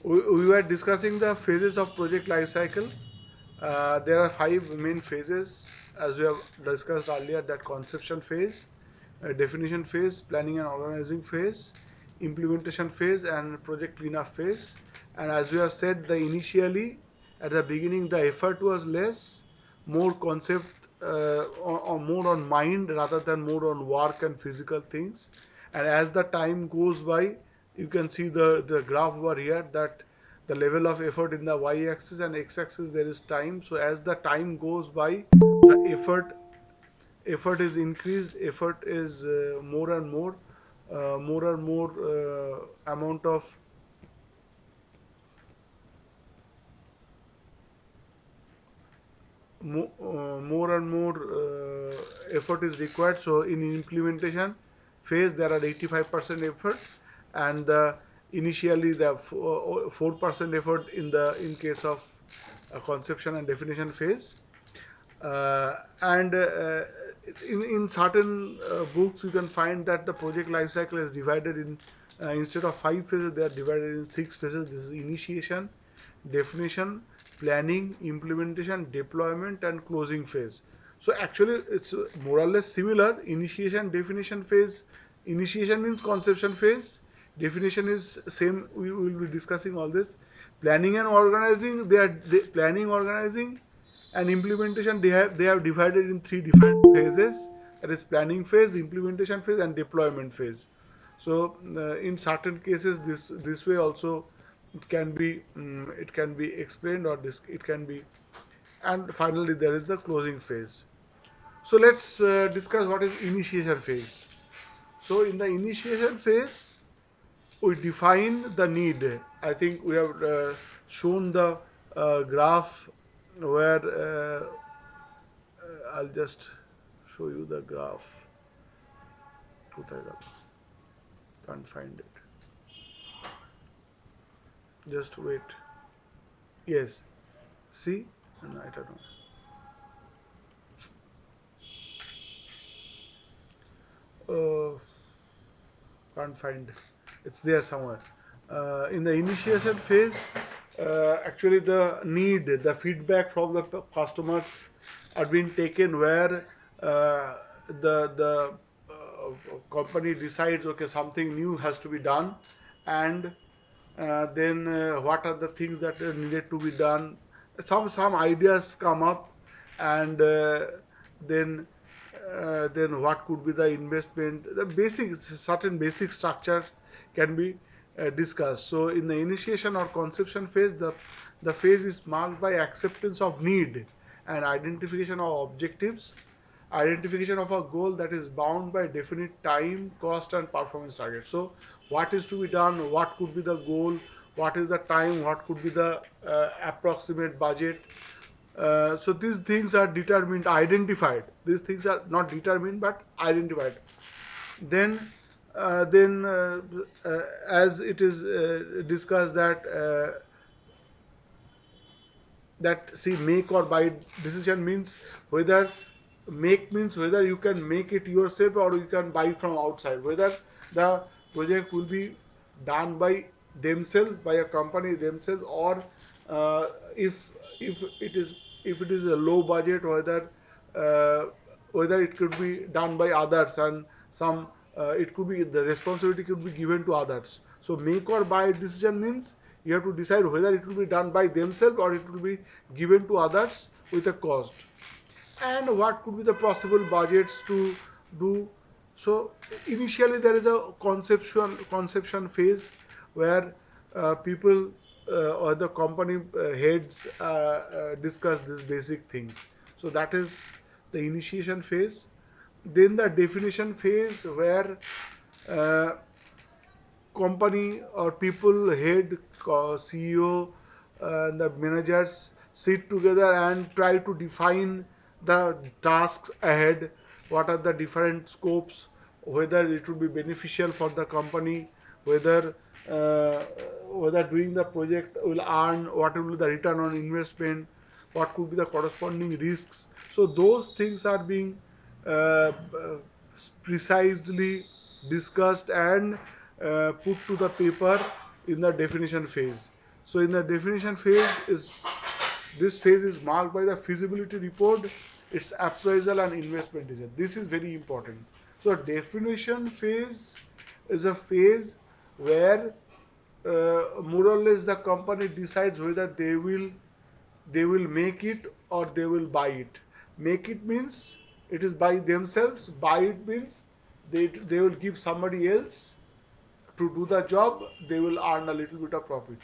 We were discussing the phases of project life cycle. There are five main phases, as we have discussed earlier: that conception phase, definition phase, planning and organizing phase, implementation phase, and project cleanup phase. And as we have said, the initially at the beginning the effort was less, more concept or more on mind rather than more on work and physical things. And as the time goes by, you can see the graph over here that the level of effort in the y-axis and x-axis there is time. So as the time goes by, the effort is increased, effort is more and more amount of more and more effort is required. So in implementation phase there are 85% effort, and initially the 4% effort in case of conception and definition phase. And in certain books you can find that the project life cycle is divided in instead of five phases they are divided in six phases. This is initiation, definition, planning, implementation, deployment, and closing phase. So actually it's more or less similar. Initiation, definition phase. Initiation means conception phase. Definition is same. We will be discussing all this. Planning and organizing. Planning, organizing, and implementation. They have divided in three different phases. That is planning phase, implementation phase, and deployment phase. So in certain cases, this way also it can be explained, or this it can be. And finally there is the closing phase. So let's discuss what is initiation phase. So in the initiation phase we define the need. I think we have shown the graph where I'll just show you the graph. 2000, can't find it, just wait. Yes, see. No, I don't know. Can't find. It's there somewhere. In the initiation phase, actually the feedback from the customers are being taken where the company decides, okay, something new has to be done, and then what are the things that are needed to be done. Some ideas come up, and then then what could be the investment, the basic certain basic structures can be discussed. So in the initiation or conception phase, the phase is marked by acceptance of need and identification of objectives, identification of a goal that is bound by definite time, cost, and performance target. So what is to be done, what could be the goal, what is the time, what could be the approximate budget. So these things are determined, identified. These things are not determined but identified. Then, as it is discussed that see, make or buy decision means whether make means whether you can make it yourself or you can buy from outside, whether the project will be done by themselves, by a company themselves, or uh, if if it is if it is a low budget, uh, whether it could be done by others, and some it could be the responsibility could be given to others. So make or buy decision means you have to decide whether it will be done by themselves or it will be given to others with a cost, and what could be the possible budgets to do. So initially there is a conception phase where people or the company heads discuss these basic things. So that is the initiation phase. Then the definition phase where uh, company or people head, CEO, and the managers sit together and try to define the tasks ahead, what are the different scopes, whether it would be beneficial for the company, whether uh, whether doing the project will earn, what will be the return on investment, what could be the corresponding risks. So those things are being uh, precisely discussed and put to the paper in the definition phase. So in the definition phase is this phase is marked by the feasibility report, its appraisal and investment decision. This is very important. So definition phase is a phase where more or less the company decides whether they will make it or they will buy it. Make it means it is by themselves. Buy it means they will give somebody else to do the job. They will earn a little bit of profit.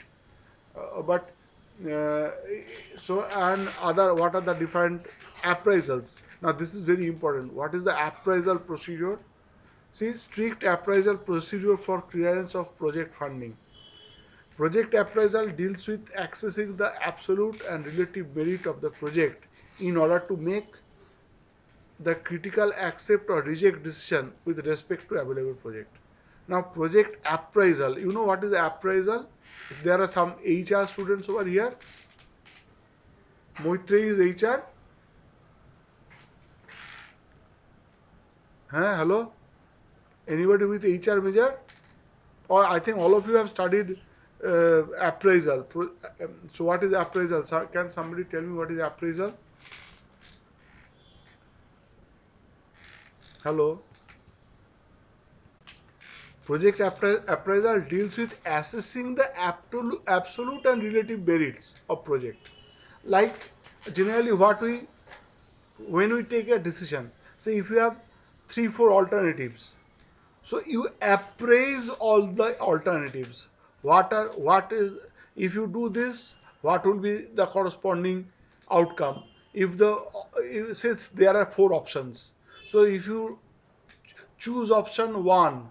But uh, so and other what are the different appraisals? Now this is very important. What is the appraisal procedure? See, strict appraisal procedure for clearance of project funding. Project appraisal deals with assessing the absolute and relative merit of the project in order to make the critical accept or reject decision with respect to available project. Now, project appraisal. You know what is appraisal? If there are some HR students over here, Moitre is HR. Huh? Hello? Anybody with HR major? Or I think all of you have studied appraisal. So what is appraisal? Can somebody tell me what is appraisal? Hello? Project appraisal deals with assessing the absolute and relative merits of project. Like generally what we when we take a decision, say if you have three, four alternatives, so you appraise all the alternatives. What is if you do this, what will be the corresponding outcome? Since there are four options, so if you choose option one,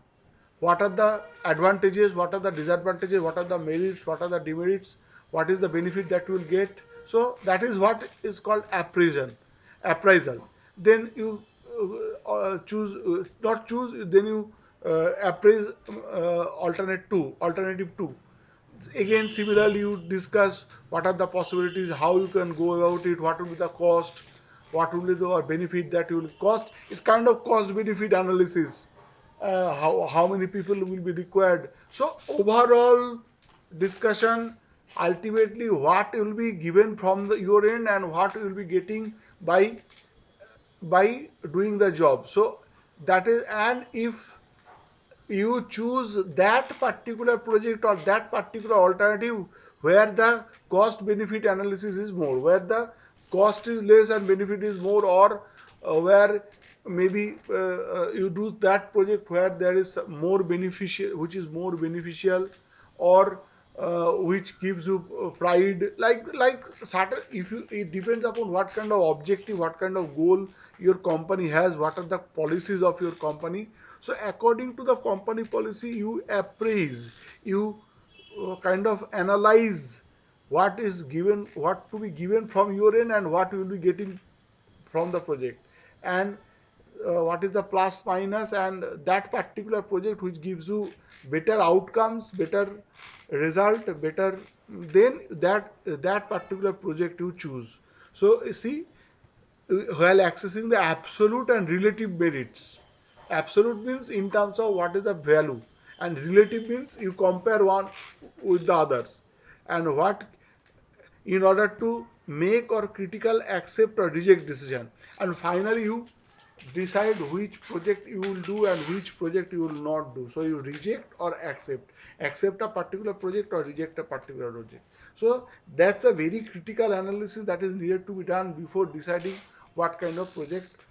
what are the advantages, what are the disadvantages, what are the merits, what are the demerits, what is the benefit that you will get. So that is what is called appraisal. Then you choose not choose, then you appraise alternative two. Again similarly you discuss what are the possibilities, how you can go about it, what will be the cost, what will be the benefit that you will cost. It's kind of cost benefit analysis. How many people will be required. So overall discussion, ultimately what will be given from your end and what you will be getting by doing the job. So that is, and if you choose that particular project or that particular alternative where the cost benefit analysis is more, where the cost is less and benefit is more, or where maybe you do that project where there is more beneficial, which is more beneficial, or which gives you pride, like certain, if you, it depends upon what kind of objective, what kind of goal your company has, what are the policies of your company. So according to the company policy, you appraise, you kind of analyze what is given, what to be given from your end and what you will be getting from the project, and what is the plus minus, and that particular project which gives you better outcomes, better result, better, then that particular project you choose. So you see, while accessing the absolute and relative merits. Absolute means in terms of what is the value, and relative means you compare one with the others, and what in order to make or critical accept or reject decision, and finally you decide which project you will do and which project you will not do. So you reject or accept a particular project or reject a particular project. So that's a very critical analysis that is needed to be done before deciding what kind of project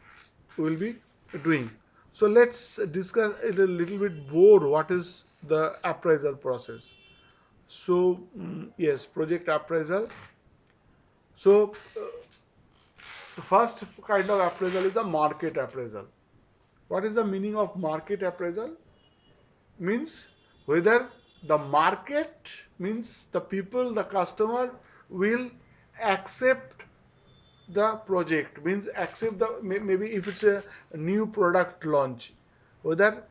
we will be doing. So let's discuss it a little bit more, what is the appraisal process. So yes, project appraisal. So the first kind of appraisal is the market appraisal. What is the meaning of market appraisal? Means whether the market, means the people, the customer will accept the project, means accept the, maybe if it's a new product launch, whether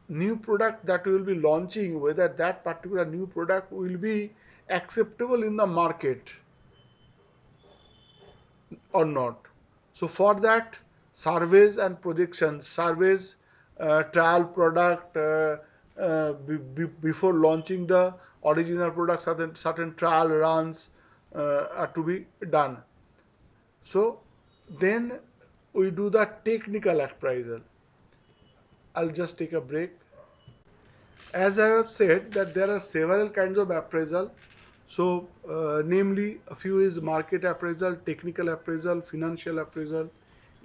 new product that we will be launching, whether that particular new product will be acceptable in the market or not. So for that, surveys and projections, surveys, trial product before launching the original product, certain trial runs are to be done. So then we do the technical appraisal. I'll just take a break. As I have said that there are several kinds of appraisal. So, namely, a few is market appraisal, technical appraisal, financial appraisal,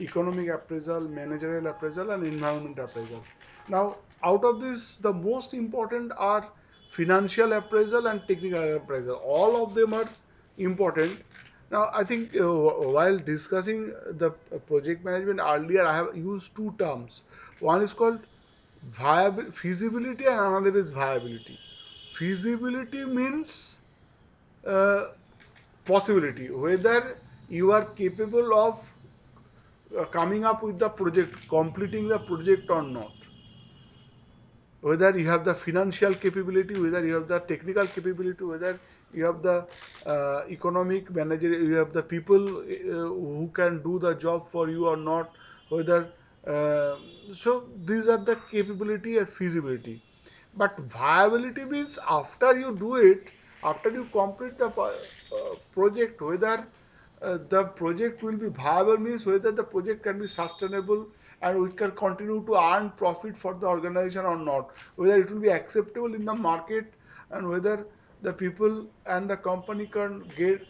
economic appraisal, managerial appraisal, and environment appraisal. Now, out of this, the most important are financial appraisal and technical appraisal. All of them are important. Now, I think while discussing the project management earlier, I have used two terms. One is called viable feasibility and another is viability. Feasibility means uh, possibility, whether you are capable of coming up with the project, completing the project or not, whether you have the financial capability, whether you have the technical capability, whether you have the economic manager, you have the people who can do the job for you or not, whether uh, so these are the capability and feasibility. But viability means after you do it, after you complete the project, whether the project will be viable means whether the project can be sustainable and we can continue to earn profit for the organization or not, whether it will be acceptable in the market, and whether the people and the company can get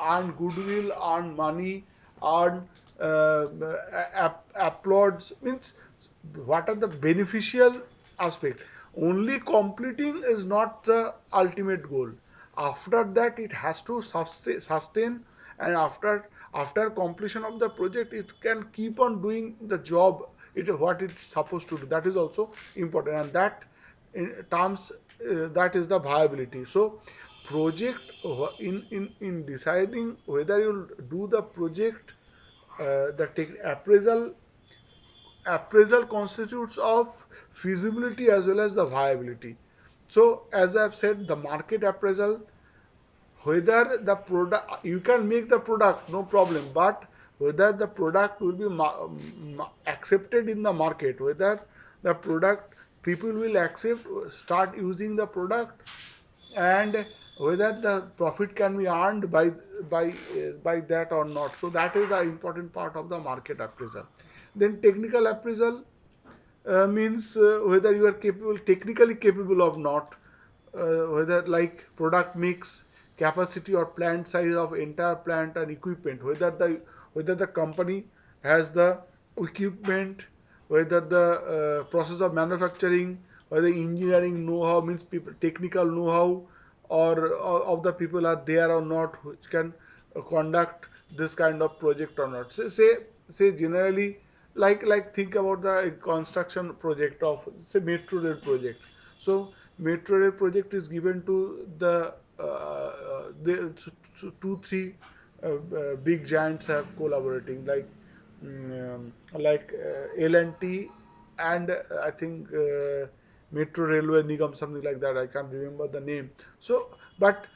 earn goodwill, earn money, earn applauds, means what are the beneficial aspect. Only completing is not the ultimate goal. After that it has to sustain, and after completion of the project it can keep on doing the job, what it's supposed to do. That is also important, and that in terms that is the viability. So project in deciding whether you do the project, the appraisal constitutes of feasibility as well as the viability. So as I've said, the market appraisal, whether the product, you can make the product no problem, but whether the product will be accepted in the market, whether the product people will accept, start using the product, and whether the profit can be earned by that or not. So that is the important part of the market appraisal. Then technical appraisal means whether you are capable, technically capable of not, whether like product mix, capacity or plant size of entire plant and equipment, whether the company has the equipment, whether the process of manufacturing, whether engineering know-how, means people, technical know-how, or of the people are there or not, which can conduct this kind of project or not. Say generally, like think about the construction project of say metro rail project. So metro rail project is given to the two three big giants have collaborating, like L&T and I think Metro Railway Nigam, something like that. I can't remember the name. So, but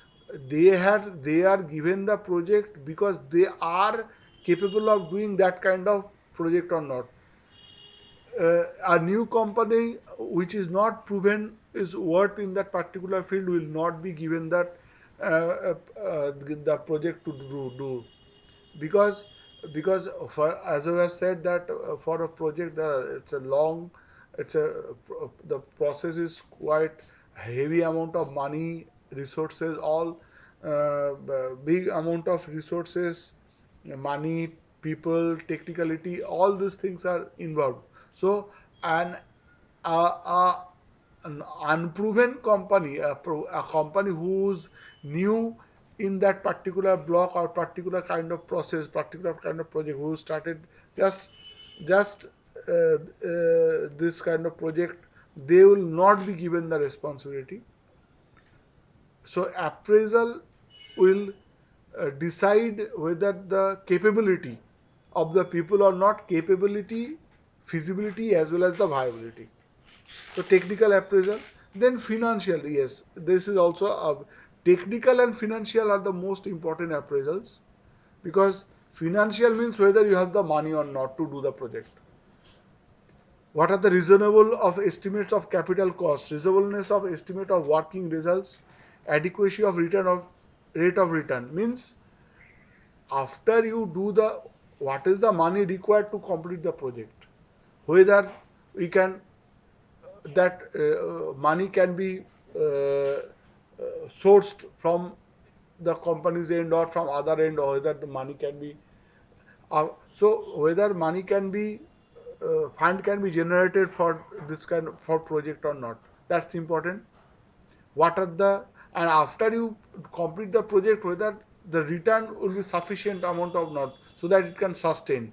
they are given the project because they are capable of doing that kind of project or not. A new company which is not proven is worth in that particular field will not be given that the project to do, because for, as I have said that for a project it's a long, it's a the process is quite heavy amount of money, resources, all big amount of resources, money, people, technicality, all these things are involved. So an a an unproven company, a company who's new in that particular block or particular kind of process, particular kind of project, who started just just this kind of project, they will not be given the responsibility. So appraisal will decide whether the capability of the people or not, capability, feasibility as well as the viability. So technical appraisal, then financial. Yes, this is also a technical and financial are the most important appraisals, because financial means whether you have the money or not to do the project. What are the reasonable of estimates of capital cost, reasonableness of estimate of working results, adequacy of return of rate of return means after you do the what is the money required to complete the project, whether we can that money can be sourced from the company's end or from other end, or whether the money can be so whether money can be fund can be generated for this kind of for project or not, that's important. What are the and after you complete the project, whether the return will be sufficient amount or not, so that it can sustain.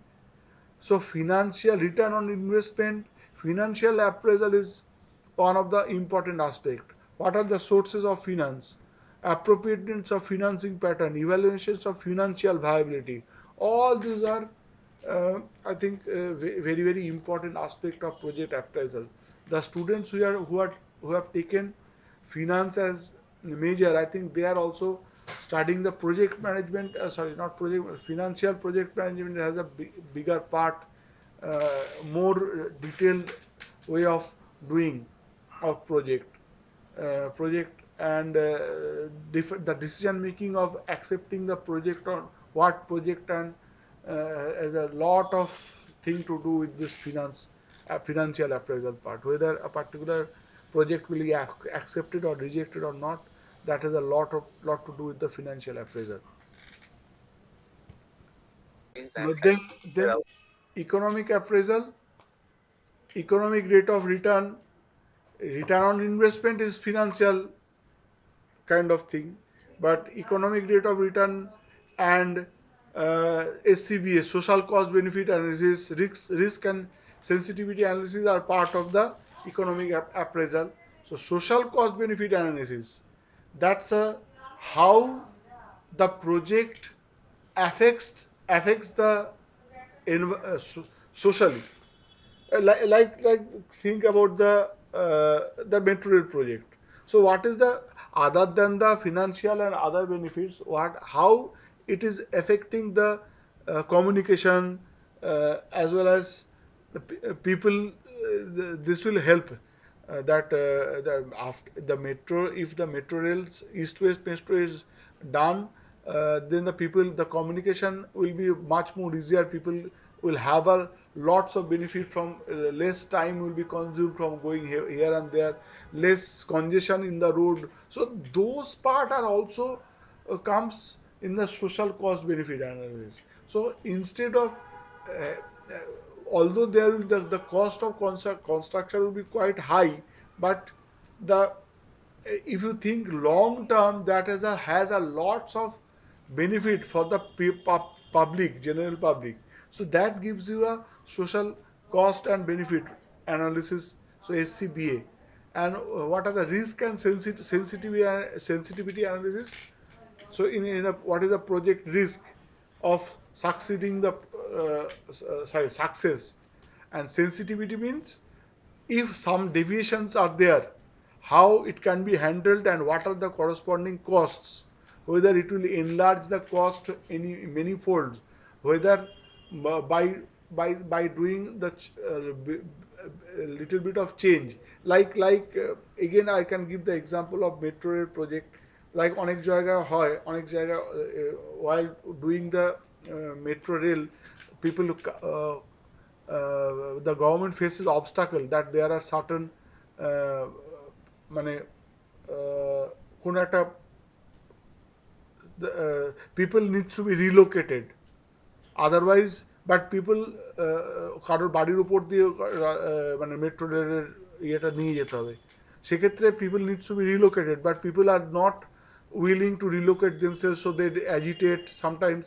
So financial return on investment, financial appraisal is one of the important aspect. What are the sources of finance? Appropriateness of financing pattern, evaluations of financial viability. All these are, I think, very very important aspect of project appraisal. The students who have taken finance as major, I think they are also studying the project management. Sorry, not project financial project management has a bigger part, more detailed way of doing of project and the decision making of accepting the project on what project and has a lot of thing to do with this financial appraisal part, whether a particular project will be accepted or rejected or not, that has a lot to do with the financial appraisal. But then economic appraisal, economic rate of return, return on investment is financial kind of thing, but economic rate of return and SCBA, social cost benefit analysis, risk and sensitivity analysis are part of the economic appraisal. So social cost benefit analysis, that's how the project affects the socially. Like think about the metro rail project. So what is the other than the financial and other benefits, what how it is affecting the communication as well as people, this will help the after the metro, if the metro rails east west metro is done, then the people, the communication will be much more easier. People will have a lots of benefit from less time will be consumed from going here and there, less congestion in the road. So those part are also comes in the social cost benefit analysis. So instead of although the cost of construction will be quite high, but the if you think long term, that has a lots of benefit for the public, general public. So that gives you a social cost and benefit analysis, so SCBA. And what are the risk and sensitivity analysis? So in a, what is the project risk of succeeding the sorry success, and sensitivity means if some deviations are there, how it can be handled and what are the corresponding costs, whether it will enlarge the cost any many folds, whether by doing the little bit of change, again I can give the example of metro rail project. Like অনেক জায়গা হয়, অনেক জায়গা while doing the metro rail, people the government faces obstacle that there are certain uh, মানে কোন একটা people needs to be relocated, otherwise but people কারোর বাড়ির উপর দিয়ে মানে মেট্রো রেলের ইয়েটা নিয়ে যেতে হবে, সেক্ষেত্রে people needs to be relocated but people are not willing to relocate themselves, so they agitate sometimes,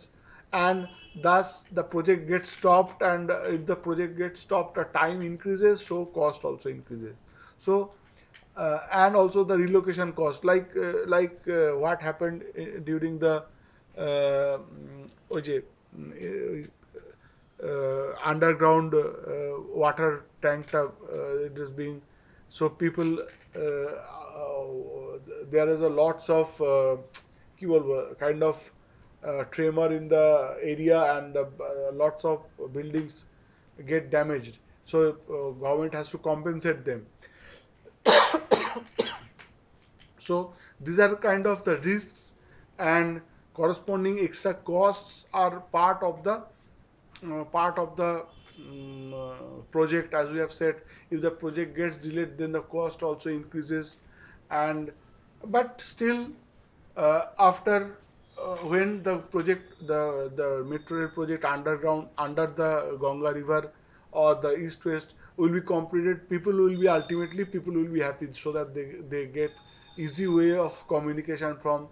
and thus the project gets stopped, and if the project gets stopped, the time increases, so cost also increases. So and also the relocation cost, what happened during the ওই যে underground water tank it is being, so people there is a lots of কি বলবো kind of tremor in the area, and lots of buildings get damaged. So government has to compensate them. So these are kind of the risks, and corresponding extra costs are part of the project. As we have said, if the project gets delayed, then the cost also increases. And but still, after when the project, the metro rail project underground under the Ganga river or the east west will be completed, people will be happy, so that they get easy way of communication from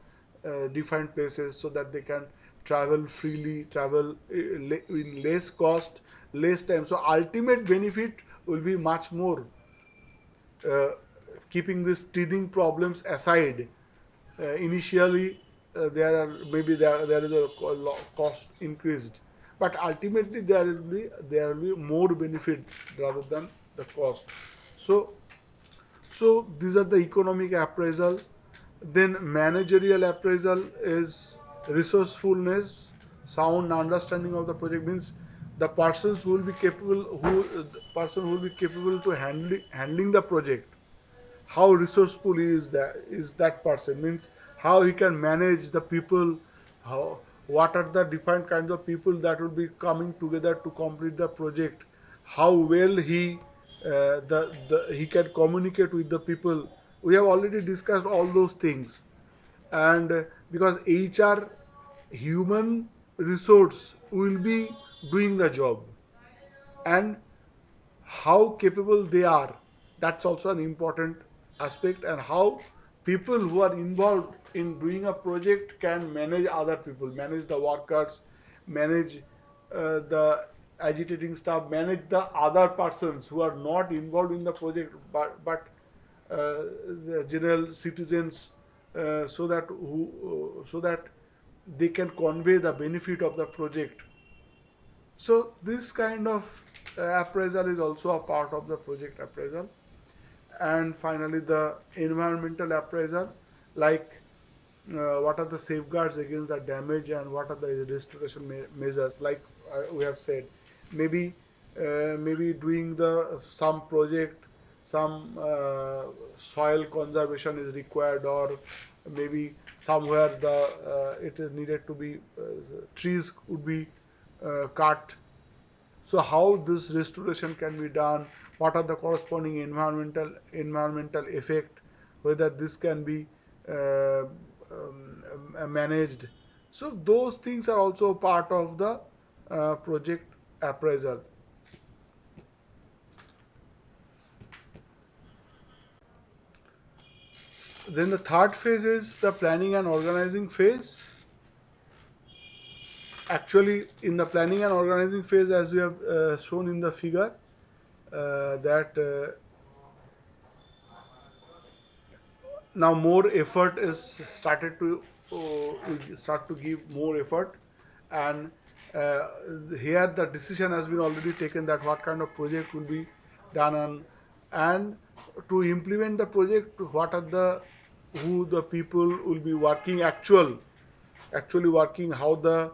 different places, so that they can travel freely, travel in less cost, less time. So ultimate benefit will be much more. uh, Keeping these teething problems aside, initially there is a cost increased, but ultimately there will be more benefit rather than the cost. So so these are the economic appraisal. Then managerial appraisal is resourcefulness, sound understanding of the project, means the persons who will be capable, who the person who will be capable to handling the project. How resourceful is that person, means how he can manage the people, how, what are the different kinds of people that will be coming together to complete the project, how well he can communicate with the people. We have already discussed all those things. And because HR, human resource, will be doing the job, and how capable they are, that's also an important aspect. And how people who are involved in doing a project can manage other people, manage the workers, manage the agitating staff, manage the other persons who are not involved in the project, but the general citizens, so that they can convey the benefit of the project. So this kind of appraisal is also a part of the project appraisal. And finally, the environmental appraisal, like what are the safeguards against the damage and what are the restoration measures. Like we have said, maybe maybe doing the some project, some soil conservation is required, or maybe somewhere it is needed to be trees would be cut. So how this restoration can be done, what are the corresponding environmental effect, whether this can be managed. So those things are also part of the project appraisal. Then the third phase is the planning and organizing phase. Actually, in the planning and organizing phase, as we have shown in the figure, that now more effort is started to start to give more effort. And uh, here the decision has been already taken that what kind of project will be done on. And to implement the project, what are the who the people will be working, actually working, how the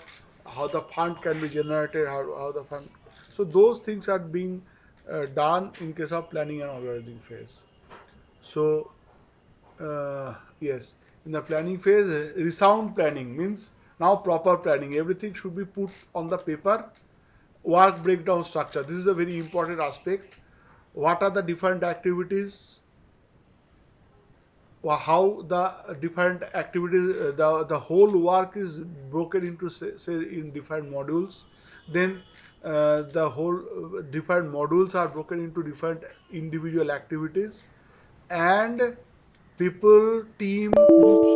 fund can be generated, how the fund. So those things are being done in case of planning and organizing phase. So yes, in the planning phase, resound planning means now proper planning. Everything should be put on the paper. Work breakdown structure. This is a very important aspect. What are the different activities? How the different activities, the whole work is broken into, say in different modules. Then the whole different modules are broken into different individual activities. And people, team, groups.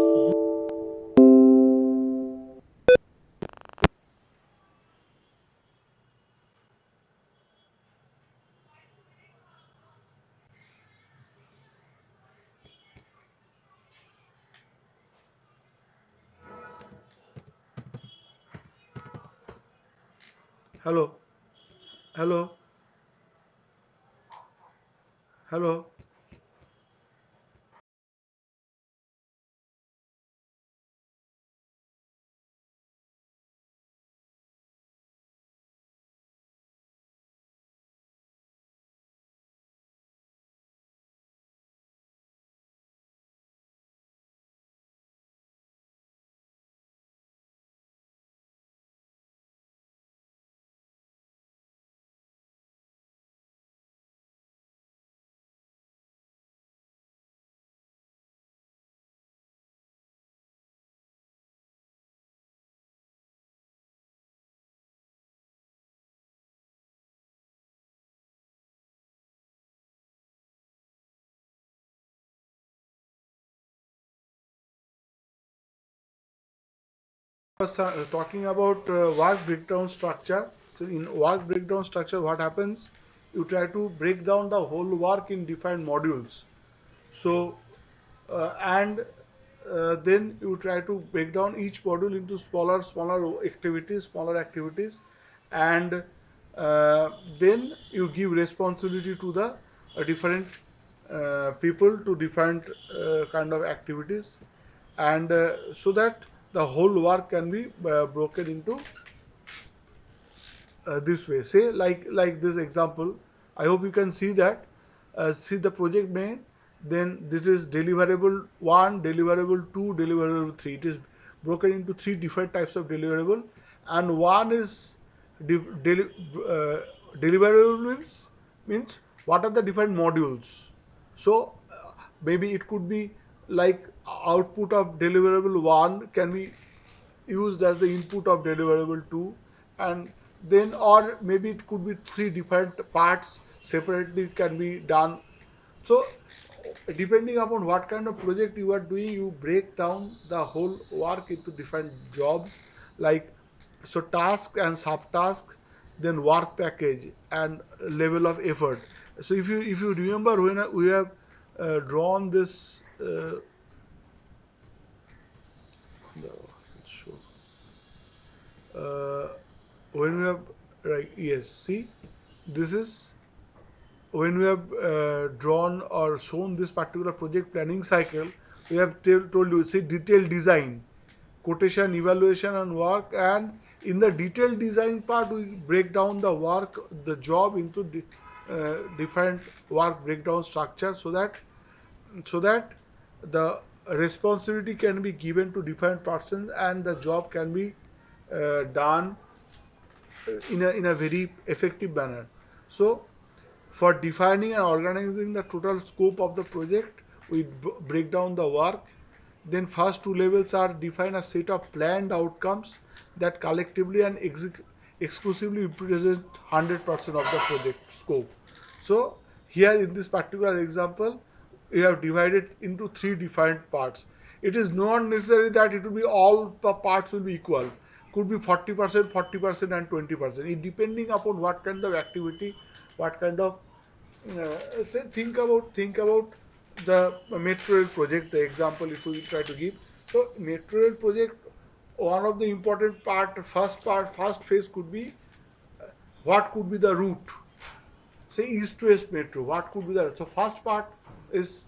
Hello, hello, hello. was talking about work breakdown structure. So in work breakdown structure, what happens? You try to break down the whole work in defined modules. So and then you try to break down each module into smaller activities, and then you give responsibility to the different people to different kind of activities, and so that the whole work can be broken into this way. Say like this example. I hope you can see that. See the project name. Then this is deliverable one, deliverable two, deliverable three. It is broken into three different types of deliverable, and one is de- deli- uh, deliverable means what are the different modules. So maybe it could be like output of deliverable one can be used as the input of deliverable 2, and then or maybe it could be three different parts separately can be done. So depending upon what kind of project you are doing, you break down the whole work into different jobs, like so task and subtask, then work package and level of effort. So if you remember when we have drawn this no, sure. uh, when we have right, yes, see, this is when we have drawn or shown this particular project planning cycle. We have told you, see, detailed design, quotation, evaluation and work, and in the detailed design part we break down the work, the job into different work breakdown structure, so that the responsibility can be given to different persons and the job can be done in a very effective manner. So for defining and organizing the total scope of the project, we break down the work. Then first two levels are define a set of planned outcomes that collectively and exclusively represent 100% of the project scope. So here in this particular example, we have divided into three different parts. It is not necessary that it will be all the parts will be equal. Could be 40%, 40%, and 20%. It depending upon what kind of activity, what kind of say think about the metro rail project, the example if we try to give. So metro rail project, one of the important first phase could be what could be the route. Say east to west metro, what could be the, so first part is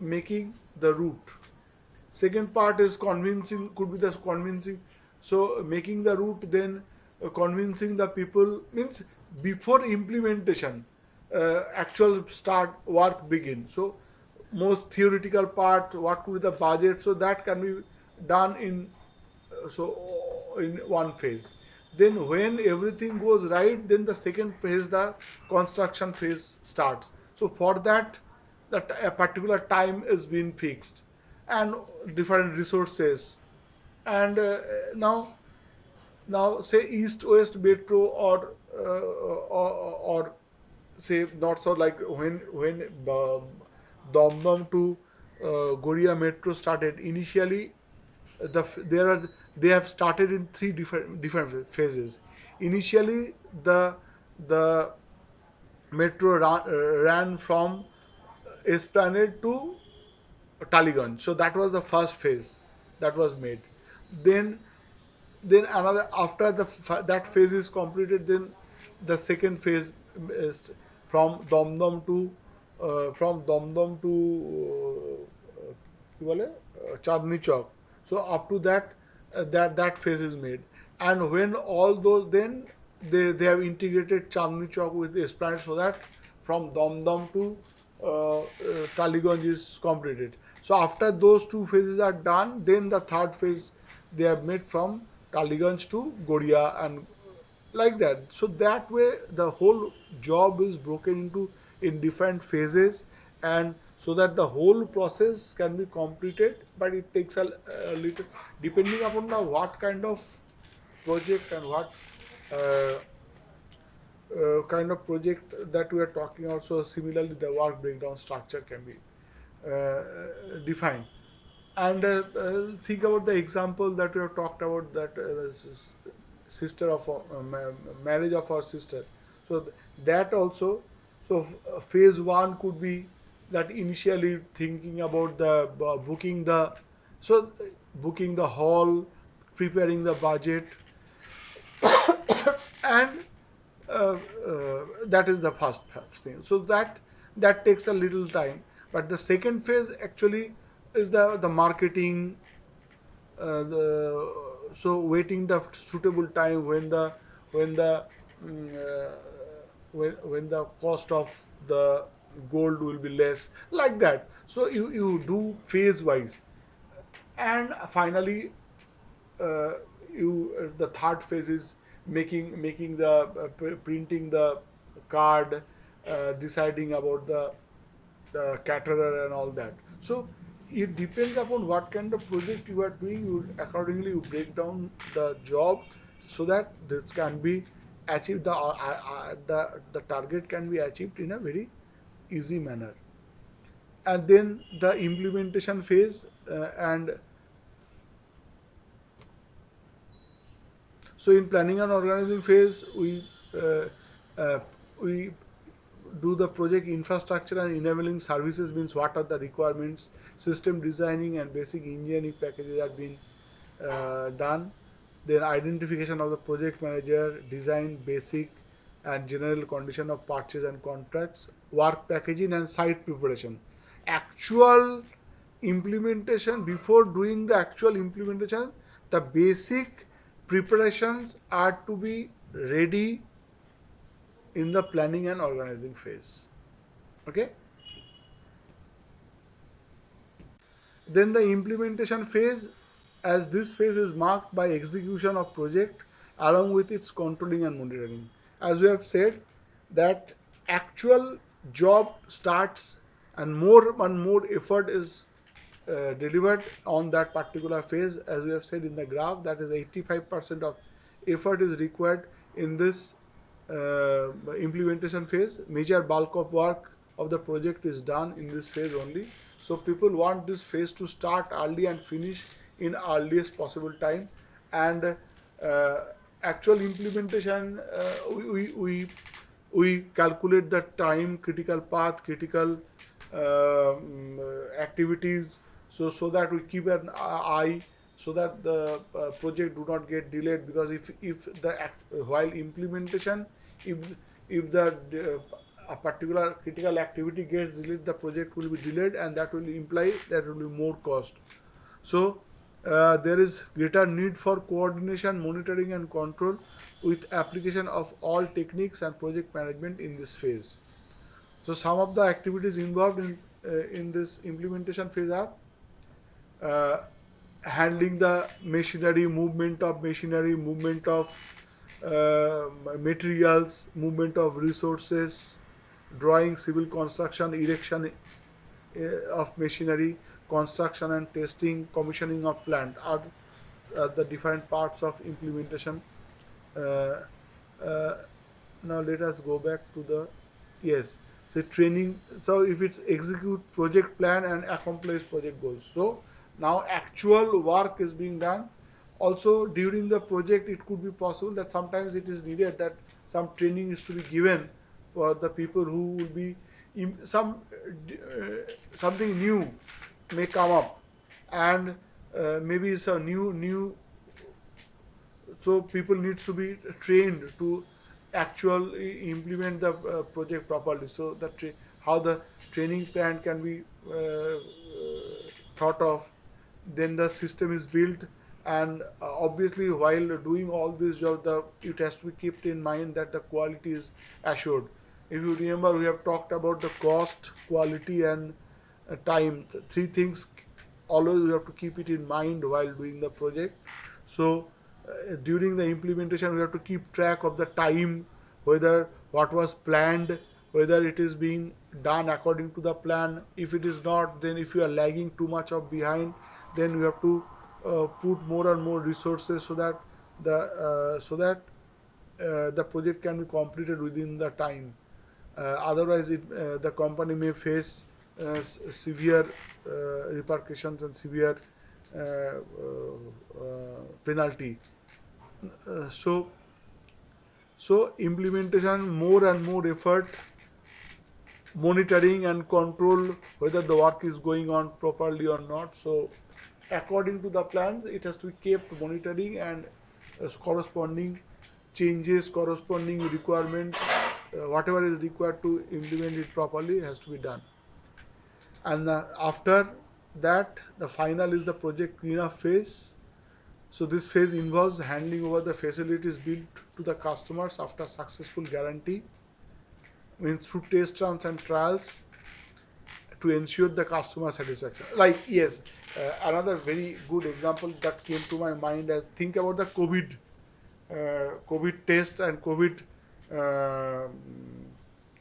making the route. Second part is convincing, could be the convincing, so making the route, then convincing the people, means before implementation, actual start work begin. So most theoretical part, what could be the budget, so that can be done in one phase. Then when everything goes right, then the second phase, the construction phase starts. So for that, that a particular time is being fixed and different resources. And now say east west metro, or say not so, like when Domdom to Goria metro started initially, there are, they have started in three different phases. Initially, the metro ran from Esplanade to Taliganj. So that was the first phase that was made. Then another, after that phase is completed, then the second phase is from Domdom to কি বলে, Chandni Chowk. So up to that, that phase is made. And when all those, then they have integrated Chandni Chowk with the Esplanade, so that from Domdom to Taliganj is completed. So after those two phases are done, then the third phase they have made from Taliganj to Goria, and like that. So that way the whole job is broken into in different phases, and so that the whole process can be completed, but it takes a little, depending upon the what kind of project and what uh, kind of project that we are talking. Also similarly, the work breakdown structure can be defined. And think about the example that we have talked about, that sister of marriage of our sister. So that also, so phase one could be that initially thinking about the booking the, so booking the hall, preparing the budget, and that is the first thing. So that takes a little time. But the second phase actually is the marketing, so waiting the suitable time when the mm, uh, when the cost of the gold will be less, like that. So you do phase wise. And finally, uh, you the third phase is making the printing the card, deciding about the caterer and all that. So it depends upon what kind of project you are doing. You accordingly you break down the job so that this can be achieved. The target can be achieved in a very easy manner. And then the implementation phase, and so in planning and organizing phase, uh, uh, we do the project infrastructure and enabling services, means what are the requirements, system designing and basic engineering packages are being done. Then identification of the project manager, design basic and general condition of purchase and contracts, work packaging and site preparation. Actual implementation, before doing the actual implementation, the basic preparations are to be ready in the planning and organizing phase. Okay. Then the implementation phase, as this phase is marked by execution of project along with its controlling and monitoring. As we have said, that actual job starts and more effort is delivered on that particular phase. As we have said in the graph, that is 85% of effort is required in this implementation phase. Major bulk of work of the project is done in this phase only. So people want this phase to start early and finish in earliest possible time. And actual implementation, we calculate the time, critical path, critical activities, so that we keep an eye, so that the project do not get delayed. Because if the while implementation, if if the a particular critical activity gets delayed, the project will be delayed, and that will imply that will be more cost. So there is greater need for coordination, monitoring, and control with application of all techniques and project management in this phase. So some of the activities involved in this implementation phase are uh, handling the machinery, movement of materials, movement of resources, drawing, civil construction, erection of machinery, construction and testing, commissioning of plant are the different parts of implementation. Uh, uh, Now let us go back to the, yes, so training. So if it's execute project plan and accomplish project goals. So now actual work is being done. Also during the project, it could be possible that sometimes it is needed that some training is to be given for the people who will be something new may come up, and maybe it's a new, so people needs to be trained to actually implement the project properly. So how the training plan can be thought of. Then the system is built, and obviously while doing all this job, it has to be kept in mind that the quality is assured. If you remember, we have talked about the cost, quality, and time. Three things always we have to keep it in mind while doing the project. So during the implementation, we have to keep track of the time, whether what was planned, whether it is being done according to the plan. If it is not, then if you are lagging too much of behind, then you have to put more and more resources so that the project can be completed within the time. Otherwise, the company may face severe repercussions and severe penalty. So implementation, more and more effort, monitoring and control whether the work is going on properly or not. So according to the plans, it has to be kept monitoring, and corresponding changes, corresponding requirements, whatever is required to implement it properly has to be done. And after that, the final is the project cleanup phase. So this phase involves handing over the facilities built to the customers after successful guarantee, means through test runs and trials to ensure the customer satisfaction. Like yes, another very good example that came to my mind as think about the COVID test and COVID uh,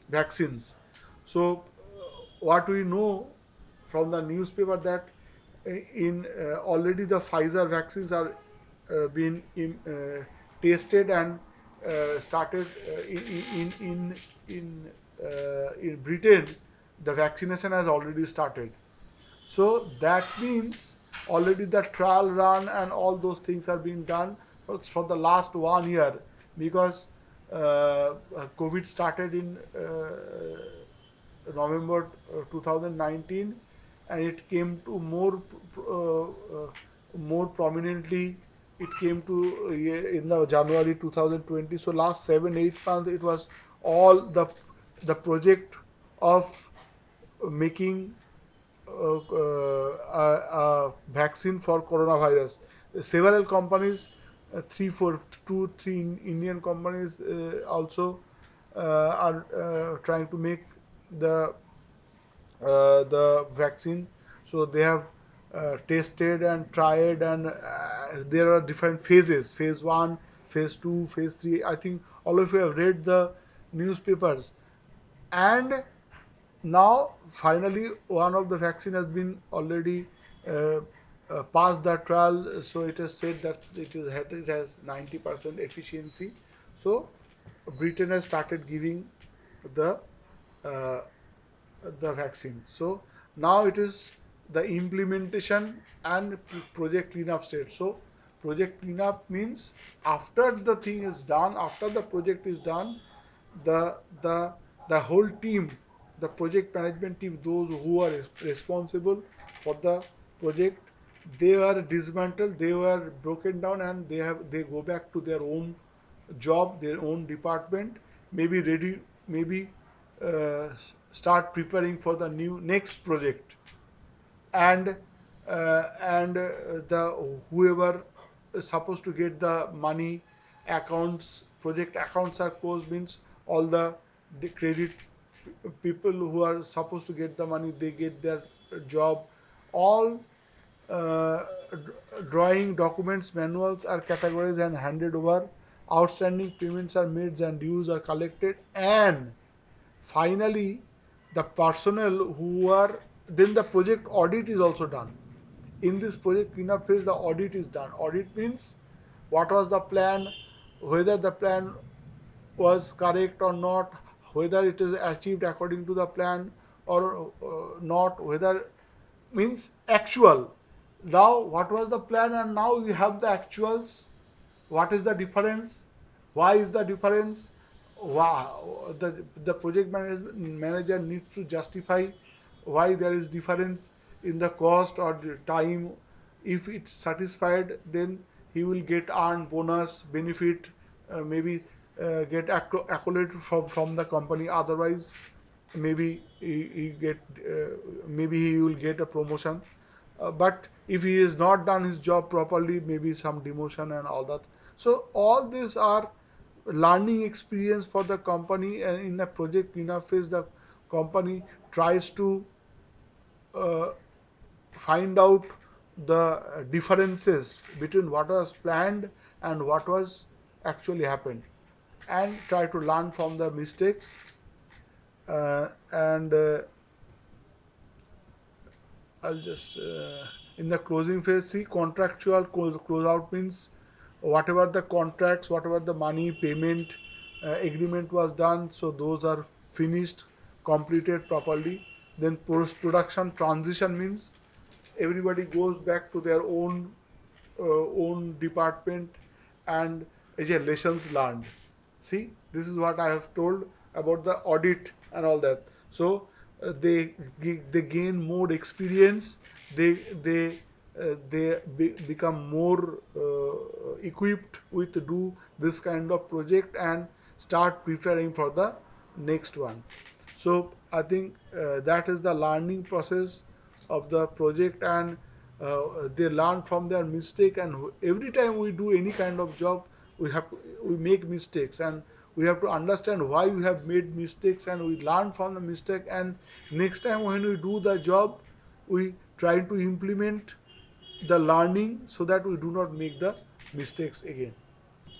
vaccines. So what we know from the newspaper that in already the Pfizer vaccines are being tested and started in Britain. The vaccination has already started. So that means already the trial run and all those things are being done for the last 1 year, because COVID started in November 2019, and it came to more prominently. It came to in the January 2020. So last 7-8 months, it was all the project of making a vaccine for coronavirus. Several companies, two, three Indian companies also are trying to make the vaccine. So they have tested and tried, and there are different phases: phase one, phase two, phase three. I think all of you have read the newspapers. And now finally one of the vaccine has been already uh, passed the trial, so it is said that it has 90% efficiency. So Britain has started giving the uh, vaccine. So now it is the implementation and project cleanup state. So project cleanup means after the thing is done, after the project is done, the the the whole team, the project management team, those who are responsible for the project, they are dismantled, they were broken down, and they go back to their own job, their own department, maybe ready, maybe uh, start preparing for the new next project. And the whoever is supposed to get the money, accounts, project accounts are closed, means all the credit people who are supposed to get the money, they get their job. All uh, drawing documents, manuals are categorized and handed over. Outstanding payments are made and dues are collected. And finally, the personnel who are, then the project audit is also done. In this project cleanup phase, the audit is done. Audit means what was the plan, whether the plan was correct or not, whether it is achieved according to the plan or not, whether, means actual. Now what was the plan and now you have the actuals. What is the difference? Why is the difference? Wow, the project manager needs to justify why there is difference in the cost or the time. If it's satisfied, then he will get earned bonus benefit, maybe get accolade from the company. Otherwise, maybe he get maybe he will get a promotion. But if he has not done his job properly, maybe some demotion and all that. So all these are learning experience for the company, and in the project cleanup phase, the company tries to uh, find out the differences between what was planned and what was actually happened, and try to learn from the mistakes. And I'll just in the closing phase, see contractual closeout means whatever the contracts, whatever the money payment agreement was done, so those are finished, completed properly. Then post production transition means everybody goes back to their own department and again lessons learned. See, this is what I have told about the audit and all that. So they gain more experience. They become more equipped with to do this kind of project and start preparing for the next one. So I think that is the learning process of the project, and they learn from their mistake. And every time we do any kind of job, we make mistakes, and we have to understand why we have made mistakes, and we learn from the mistake. And next time when we do the job, we try to implement the learning so that we do not make the mistakes again.